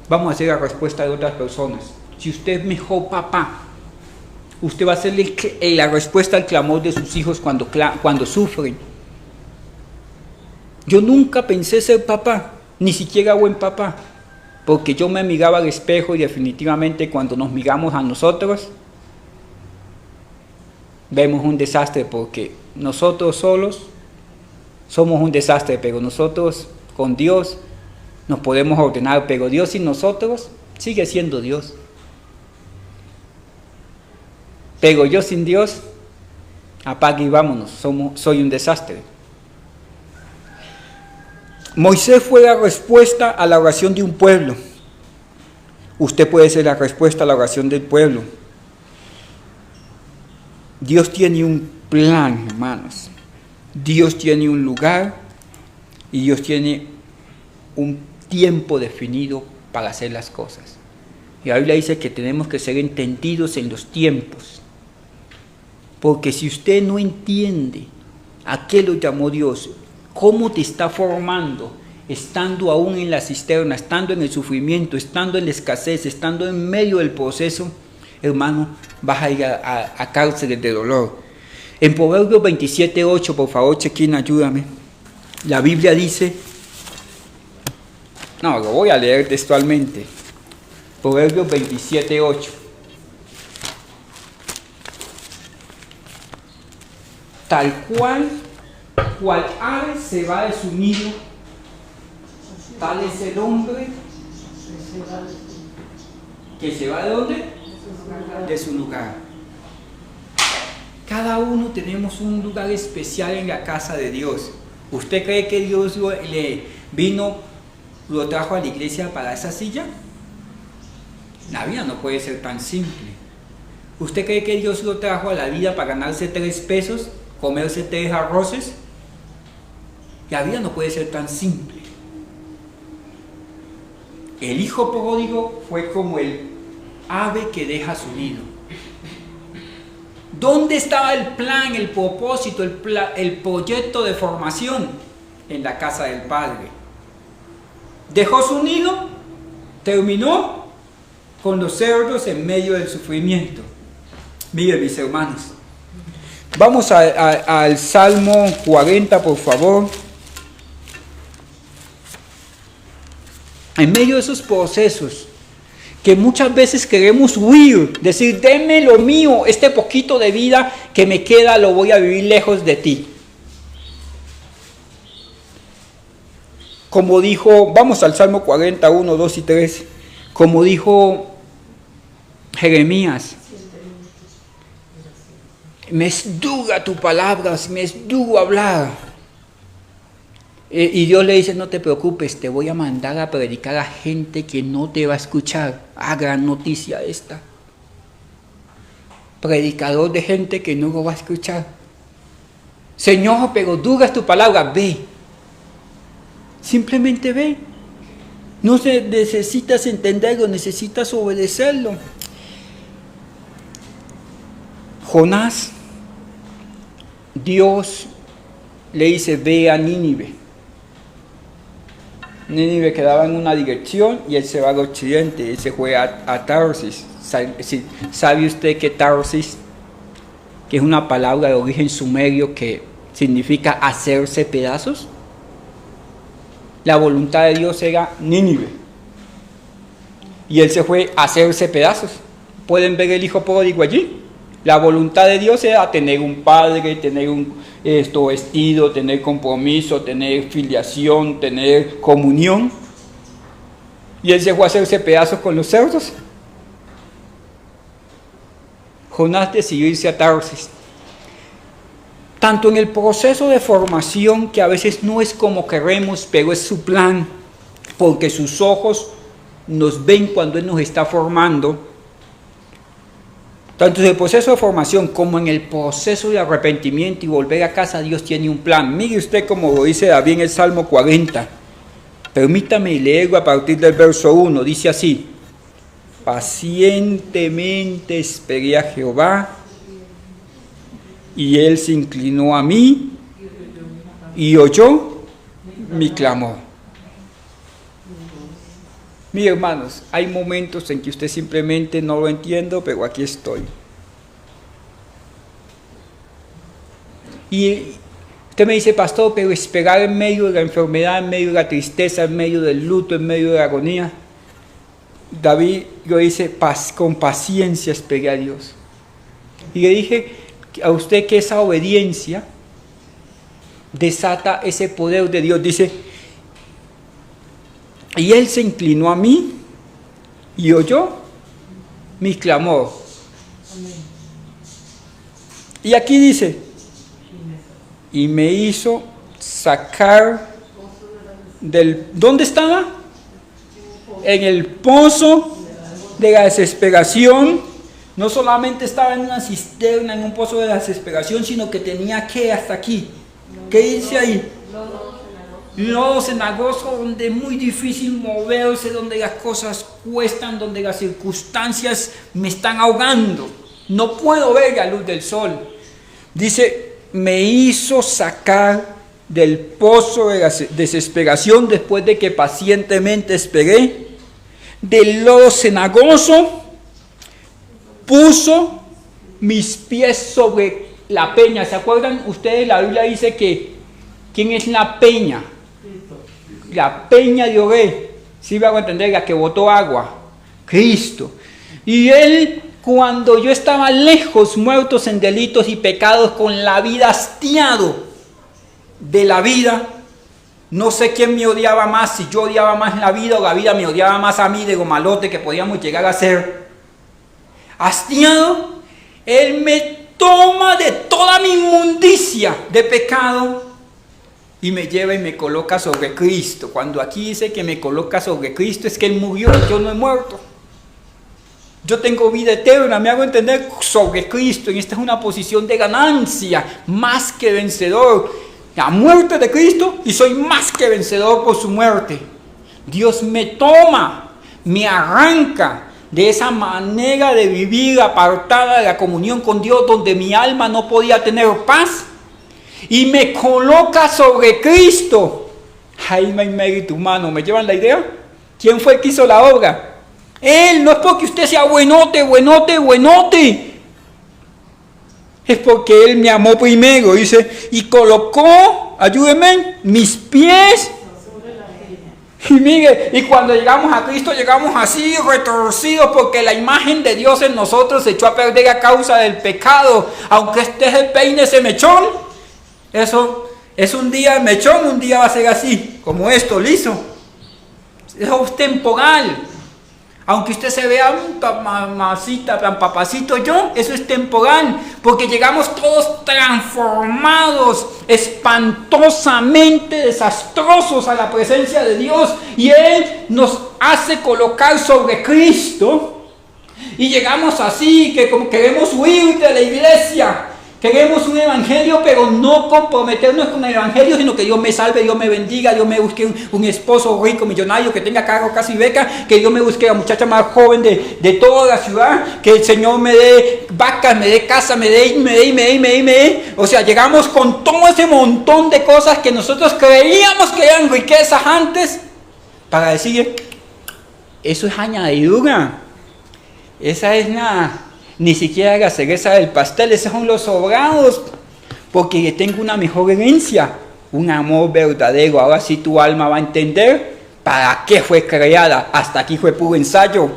vamos a ser la respuesta de otras personas. Si usted es mejor papá, usted va a ser la respuesta al clamor de sus hijos cuando sufren. Yo nunca pensé ser papá, ni siquiera buen papá, porque yo me miraba al espejo y definitivamente cuando nos miramos a nosotros, vemos un desastre, porque nosotros solos somos un desastre, pero nosotros con Dios nos podemos ordenar, pero Dios sin nosotros sigue siendo Dios. Pero yo sin Dios, apague y vámonos, soy un desastre. Moisés fue la respuesta a la oración de un pueblo. Usted puede ser la respuesta a la oración del pueblo. Dios tiene un plan, hermanos. Dios tiene un lugar y Dios tiene un tiempo definido para hacer las cosas. Y la Biblia dice que tenemos que ser entendidos en los tiempos. Porque si usted no entiende a qué lo llamó Dios, cómo te está formando, estando aún en la cisterna, estando en el sufrimiento, estando en la escasez, estando en medio del proceso, hermano, vas a ir a cárceles de dolor. En Proverbios 27:8, por favor, chequen, ayúdame. La Biblia dice No, lo voy a leer textualmente. Proverbios 27:8. Tal cual ave se va de su nido, tal es el hombre que se va de ¿dónde? De su lugar. Cada uno tenemos un lugar especial en la casa de Dios. ¿Usted cree que Dios lo trajo a la iglesia para esa silla? La vida no puede ser tan simple. ¿Usted cree que Dios lo trajo a la vida para ganarse 3 pesos, comerse 3 arroces? La vida no puede ser tan simple. El hijo pródigo fue como el ave que deja su nido. ¿Dónde estaba el plan, el propósito, el proyecto de formación? En la casa del Padre. Dejó su nido, terminó con los cerdos en medio del sufrimiento. Miren, mis hermanos, vamos al Salmo 40, por favor. En medio de esos procesos que muchas veces queremos huir, decir, deme lo mío, este poquito de vida que me queda lo voy a vivir lejos de ti. Como dijo, vamos al Salmo 41, 2 y 3, como dijo Jeremías, me es dura tu palabra, me es duro hablar. Y Dios le dice, no te preocupes, te voy a mandar a predicar a gente que no te va a escuchar. Ah, gran noticia esta. Predicador de gente que no lo va a escuchar. Señor, pero dura es tu palabra, ve. Simplemente ve. No necesitas entenderlo, necesitas obedecerlo. Jonás, Dios le dice, ve a Nínive. Nínive quedaba en una dirección y él se va al occidente, él se fue a Tarsis. ¿Sabe usted que Tarsis, que es una palabra de origen sumerio que significa hacerse pedazos? La voluntad de Dios era Nínive. Y él se fue a hacerse pedazos. ¿Pueden ver el hijo pródigo allí? La voluntad de Dios era tener un padre, tener un vestido, tener compromiso, tener filiación, tener comunión. Y él se fue a hacerse pedazos con los cerdos. Jonás decidió irse a Tarsis. Tanto en el proceso de formación, que a veces no es como queremos, pero es su plan, porque sus ojos nos ven cuando Él nos está formando. Tanto en el proceso de formación como en el proceso de arrepentimiento y volver a casa, Dios tiene un plan. Mire usted como lo dice David en el Salmo 40. Permítame leerlo a partir del verso 1. Dice así: pacientemente esperé a Jehová, y Él se inclinó a mí y oyó mi clamor. Mis hermanos, hay momentos en que usted simplemente no lo entiendo, pero aquí estoy. Y usted me dice, pastor, pero esperar en medio de la enfermedad, en medio de la tristeza, en medio del luto, en medio de la agonía. David lo dice, con paciencia esperé a Dios. Y le dije a usted que esa obediencia desata ese poder de Dios. Dice, y Él se inclinó a mí y oyó mi clamor. Y aquí dice, y me hizo sacar del... ¿Dónde estaba? En el pozo de la desesperación. No solamente estaba en una cisterna, en un pozo de la desesperación, sino que tenía que hasta aquí. ¿Qué dice ahí? Lodo cenagoso, donde es muy difícil moverse, donde las cosas cuestan, donde las circunstancias me están ahogando. No puedo ver la luz del sol. Dice, me hizo sacar del pozo de la desesperación después de que pacientemente esperé, del lodo cenagoso, puso mis pies sobre la peña. ¿Se acuerdan ustedes? La Biblia dice que ¿quién es la peña? La peña de Oré. ¿Sí me hago entender? La que botó agua, Cristo. Y Él, cuando yo estaba lejos, muertos en delitos y pecados, con la vida hastiado de la vida, no sé quién me odiaba más, si yo odiaba más la vida o la vida me odiaba más a mí de lo malote que podíamos llegar a ser. Hastiado, Él me toma de toda mi inmundicia de pecado y me lleva y me coloca sobre Cristo. Cuando aquí dice que me coloca sobre Cristo, es que Él murió, yo no he muerto. Yo tengo vida eterna, me hago entender, sobre Cristo. Y esta es una posición de ganancia, más que vencedor. La muerte de Cristo y soy más que vencedor por su muerte. Dios me toma, me arranca de esa manera de vivir apartada de la comunión con Dios, donde mi alma no podía tener paz, y me coloca sobre Cristo. Ahí no hay mérito humano. ¿Me llevan la idea? ¿Quién fue el que hizo la obra? Él. No es porque usted sea buenote. Es porque Él me amó primero, dice, y colocó, ayúdenme, mis pies. Y mire, y cuando llegamos a Cristo llegamos así retorcidos, porque la imagen de Dios en nosotros se echó a perder a causa del pecado. Aunque este se peine ese mechón, eso es un día mechón, un día va a ser así, como esto, liso. Eso es temporal. Aunque usted se vea tan mamacita, tan papacito yo, eso es temporal, porque llegamos todos transformados, espantosamente desastrosos a la presencia de Dios, y Él nos hace colocar sobre Cristo, y llegamos así, que como queremos huir de la iglesia, queremos un evangelio, pero no comprometernos con el evangelio, sino que Dios me salve, Dios me bendiga, Dios me busque un esposo rico, millonario, que tenga carro, casa y beca, que Dios me busque la muchacha más joven de toda la ciudad, que el Señor me dé vacas, me dé casa, me dé. O sea, llegamos con todo ese montón de cosas que nosotros creíamos que eran riquezas antes, para decir, eso es añadidura, esa es nada. Ni siquiera la cereza del pastel, esos son los sobrados, porque tengo una mejor herencia, un amor verdadero. Ahora sí tu alma va a entender para qué fue creada. Hasta aquí fue puro ensayo.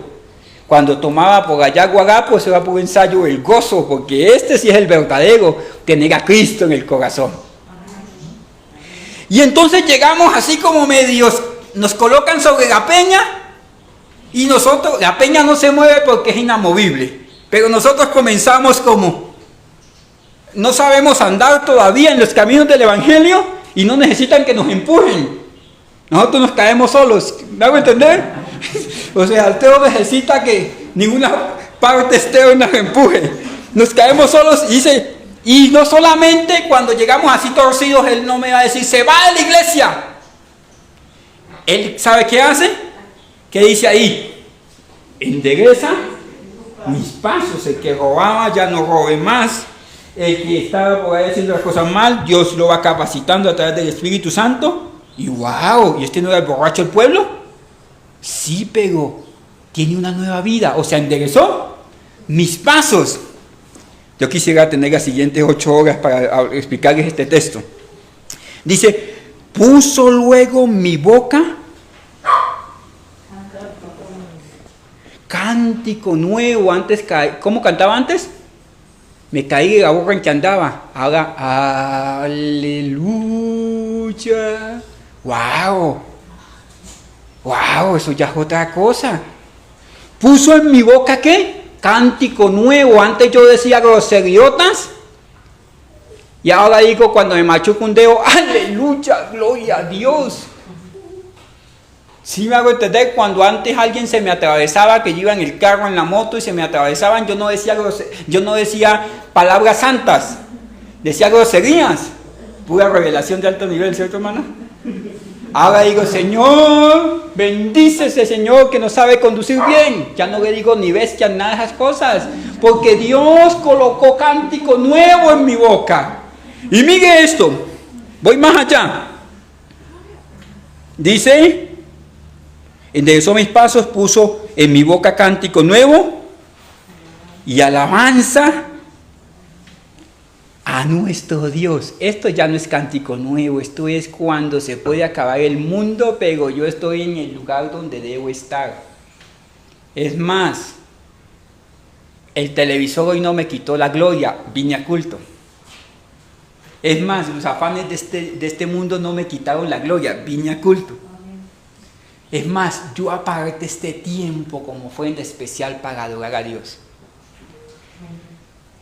Cuando tomaba por allá guarapo, eso era puro ensayo, el gozo, porque este sí es el verdadero, tener a Cristo en el corazón. Y entonces llegamos así como medios, nos colocan sobre la peña, y nosotros, la peña no se mueve porque es inamovible. Pero nosotros comenzamos como, no sabemos andar todavía en los caminos del Evangelio y no necesitan que nos empujen. Nosotros nos caemos solos. ¿Me hago entender? O sea, el Teo necesita que ninguna parte externa nos empuje. Nos caemos solos y dice, y no solamente cuando llegamos así torcidos, Él no me va a decir, se va de la iglesia. Él sabe qué hace, ¿qué dice ahí? Endereza mis pasos. El que robaba ya no robe más, el que estaba por ahí haciendo las cosas mal, Dios lo va capacitando a través del Espíritu Santo. Y wow, ¿y este no era el borracho del pueblo? Sí, pero tiene una nueva vida, o sea, enderezó mis pasos. Yo quisiera tener las siguientes 8 horas para explicarles este texto. Dice, puso luego mi boca cántico nuevo. Antes, ¿cómo cantaba antes? Me caí de la boca en que andaba. Ahora, aleluya. Wow, eso ya es otra cosa. Puso en mi boca, ¿qué? Cántico nuevo. Antes yo decía groseriotas, y ahora digo cuando me machuco un dedo, aleluya, gloria a Dios. Sí me hago entender. Cuando antes alguien se me atravesaba, que yo iba en el carro, en la moto, y se me atravesaban, yo no decía palabras santas, decía groserías. Pura revelación de alto nivel, ¿cierto, hermano? Ahora digo, Señor, bendice ese Señor que no sabe conducir bien. Ya no le digo ni bestia, nada de esas cosas, porque Dios colocó cántico nuevo en mi boca. Y mire esto, voy más allá. Dice, enderezó mis pasos, puso en mi boca cántico nuevo y alabanza a nuestro Dios. Esto ya no es cántico nuevo, esto es cuando se puede acabar el mundo, pero yo estoy en el lugar donde debo estar. Es más, el televisor hoy no me quitó la gloria, vine a culto. Es más, los afanes de este mundo no me quitaron la gloria, vine a culto. Es más, yo aparté este tiempo como fuente especial para adorar a Dios.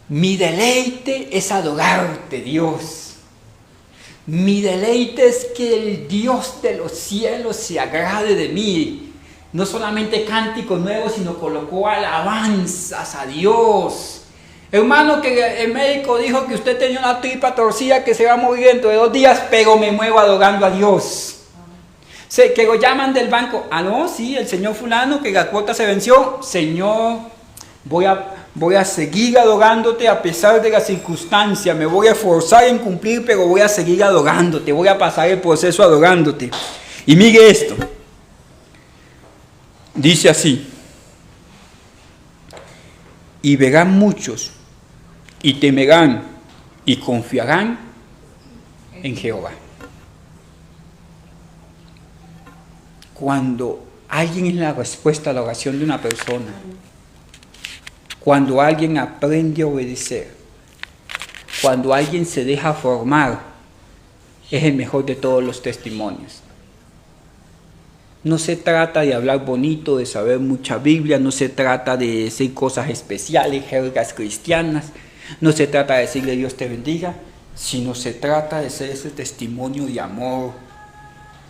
Mi deleite es adorarte, Dios. Mi deleite es que el Dios de los cielos se agrade de mí. No solamente cánticos nuevos, sino colocó alabanzas a Dios. Hermano, que el médico dijo que usted tenía una tripa torcida que se va a morir dentro de 2 días, pero me muevo adorando a Dios. Sé que lo llaman del banco. Ah, no, sí, el señor fulano, que la cuota se venció. Señor, voy a seguir adorándote a pesar de las circunstancias. Me voy a esforzar en cumplir, pero voy a seguir adorándote. Voy a pasar el proceso adorándote. Y mire esto. Dice así. Y verán muchos, y temerán, y confiarán en Jehová. Cuando alguien es la respuesta a la oración de una persona, cuando alguien aprende a obedecer, cuando alguien se deja formar, es el mejor de todos los testimonios. No se trata de hablar bonito, de saber mucha Biblia, no se trata de decir cosas especiales, jergas cristianas, no se trata de decirle Dios te bendiga, sino se trata de ser ese testimonio de amor,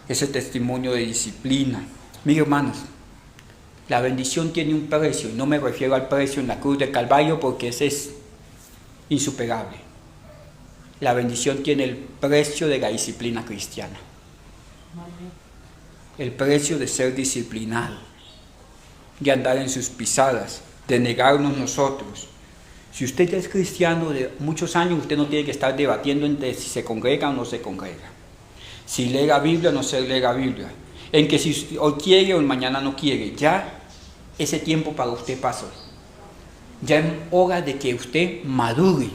ese testimonio de disciplina. Mire, hermanos, la bendición tiene un precio, y no me refiero al precio en la cruz del Calvario porque ese es insuperable. La bendición tiene el precio de la disciplina cristiana. El precio de ser disciplinado, de andar en sus pisadas, de negarnos nosotros. Si usted ya es cristiano de muchos años, usted no tiene que estar debatiendo entre si se congrega o no se congrega. Si lee la Biblia o no se lee la Biblia. En que si hoy quiere o mañana no quiere. Ya ese tiempo para usted pasó. Ya es hora de que usted madure.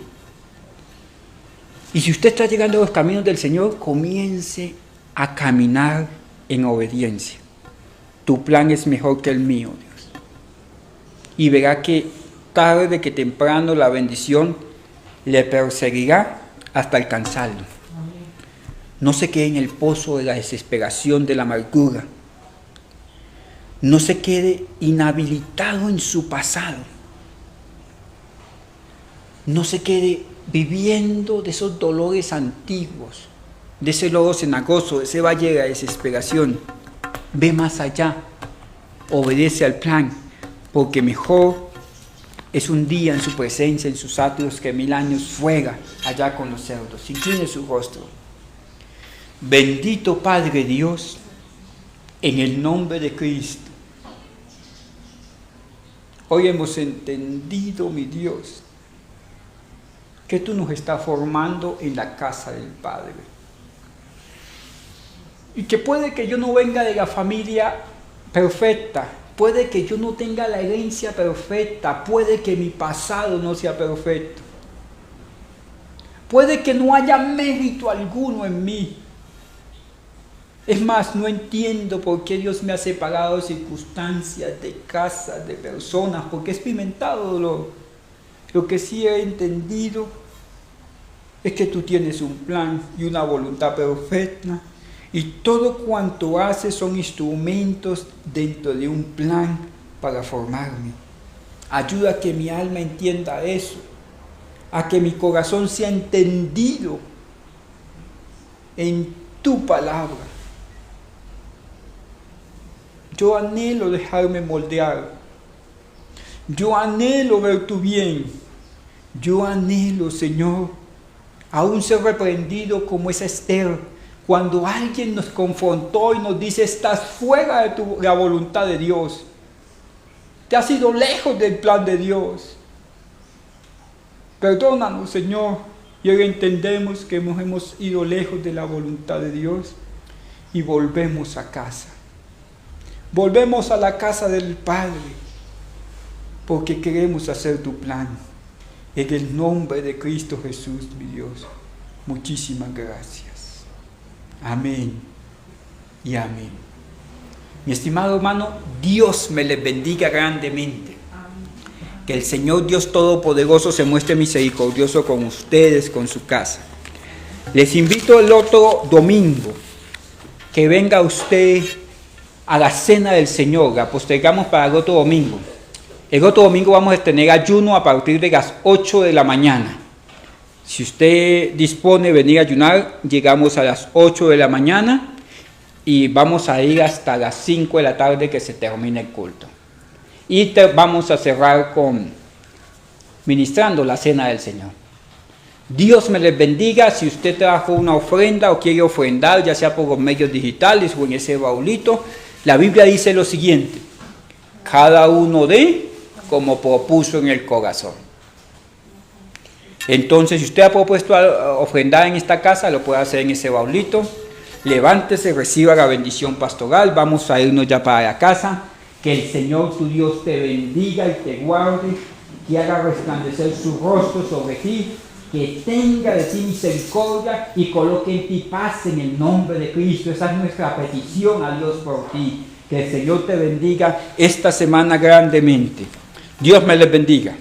Y si usted está llegando a los caminos del Señor, comience a caminar en obediencia. Tu plan es mejor que el mío, Dios. Y verá que tarde que temprano la bendición le perseguirá hasta alcanzarlo. No se quede en el pozo de la desesperación, de la amargura. No se quede inhabilitado en su pasado. No se quede viviendo de esos dolores antiguos, de ese lodo cenagoso, de ese valle de la desesperación. Ve más allá, obedece al plan, porque mejor es un día en su presencia, en sus atrios, que 1000 años fuera, allá con los cerdos. Incline su rostro. Bendito Padre Dios, en el nombre de Cristo. Hoy hemos entendido, mi Dios, que tú nos estás formando en la casa del Padre. Y que puede que yo no venga de la familia perfecta, puede que yo no tenga la herencia perfecta, puede que mi pasado no sea perfecto, puede que no haya mérito alguno en mí. Es más, no entiendo por qué Dios me ha separado de circunstancias, de casas, de personas, porque he experimentado dolor. Lo que sí he entendido es que tú tienes un plan y una voluntad perfecta, y todo cuanto haces son instrumentos dentro de un plan para formarme. Ayuda a que mi alma entienda eso, a que mi corazón sea entendido en tu palabra. Yo anhelo dejarme moldear. Yo anhelo ver tu bien. Yo anhelo, Señor, aún ser reprendido como esa Esther, cuando alguien nos confrontó y nos dice, estás fuera de la voluntad de Dios. Te has ido lejos del plan de Dios. Perdónanos, Señor. Y ahora entendemos que hemos ido lejos de la voluntad de Dios y volvemos a casa. Volvemos a la casa del Padre porque queremos hacer tu plan. En el nombre de Cristo Jesús, mi Dios, muchísimas gracias. Amén y amén. Mi estimado hermano, Dios me les bendiga grandemente. Que el Señor Dios Todopoderoso se muestre misericordioso con ustedes, con su casa. Les invito el otro domingo que venga usted a la cena del Señor. La postergamos para el otro domingo. El otro domingo vamos a tener ayuno a partir de las 8 de la mañana. Si usted dispone de venir a ayunar, llegamos a las 8 de la mañana y vamos a ir hasta las 5 de la tarde que se termine el culto. Y vamos a cerrar ministrando la cena del Señor. Dios me les bendiga. Si usted trajo una ofrenda o quiere ofrendar, ya sea por los medios digitales o en ese baulito, la Biblia dice lo siguiente: cada uno dé como propuso en el corazón. Entonces, si usted ha propuesto ofrendar en esta casa, lo puede hacer en ese baulito. Levántese, reciba la bendición pastoral. Vamos a irnos ya para la casa. Que el Señor tu Dios te bendiga y te guarde, que haga resplandecer su rostro sobre ti, que tenga de ti misericordia y coloque en ti paz en el nombre de Cristo. Esa es nuestra petición a Dios por ti. Que el Señor te bendiga esta semana grandemente. Dios me les bendiga.